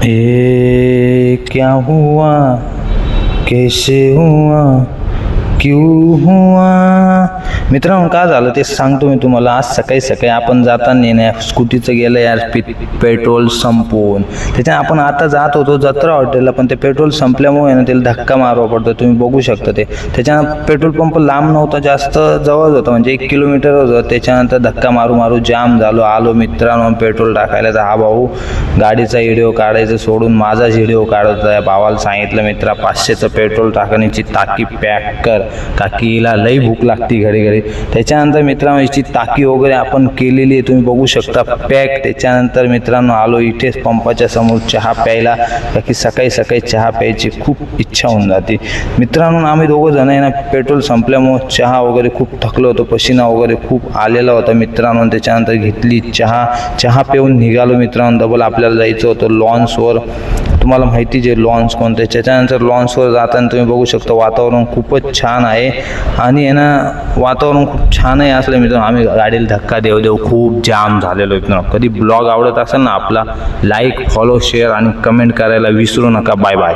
ये क्या हुआ, कैसे हुआ, क्यों हुआ. मित्रांनो, काय झालं ते सांगतो मी तुम्हाला. आज सकाळी सकाळी आपण जाताना ना स्कूटीचं गेलं यार पेट्रोल संपवून. त्याच्या आपण आता जात होतो जत्रा हॉटेलला, पण ते पेट्रोल संपल्यामुळे ना त्याला धक्का मारवा पडतो. तुम्ही बघू शकता ते. त्याच्यानं पेट्रोल पंप लांब नव्हता, जास्त जवळ होता, म्हणजे 1 किलोमीटर होतं. त्याच्यानंतर धक्का मारू मारू जाम झालो. आलो मित्रांनो पेट्रोल टाकायला. तर हा भाऊ गाडीचा व्हिडिओ काढायचं सोडून माझाच व्हिडिओ काढत होता. भावाला सांगितलं मित्रा 500चं पेट्रोल टाकण्याची टाकी पॅक कर, काकीला लई भूक लागती घडी घडी. त्याच्यानंतर मित्रांनो याची टाकी वगैरे आपण केलेली आहे, तुम्ही बघू शकता पॅक. त्याच्यानंतर मित्रांनो आलो इथेच पंपाच्या समोर चहा प्यायला, की सकाळी सकाळी चहा प्यायची खूप इच्छा होऊन जाते. मित्रांनो आम्ही दोघं जण आहे ना पेट्रोल संपल्यामुळे चहा वगैरे खूप थकलो होतो, पसीना वगैरे खूप आलेला होता मित्रांनो. त्याच्यानंतर घेतली चहा पिऊन निघालो मित्रांनो. डबल आपल्याला जायचं होतं लॉन्सवर. तुम्हाला माहिती जे लॉन्स कोणते. त्याच्यानंतर लॉन्सवर जाताना तुम्ही बघू शकता वातावरण खूपच छान आहे. आणि आहे ना वातावरण खूप छान आहे असलं मित्रांनो आम्ही गाडीला धक्का देऊ खूप जाम झालेलो मित्रांनो. कधी ब्लॉग आवडत असेल ना आपला, लाईक फॉलो शेअर आणि कमेंट करायला विसरू नका. Bye bye.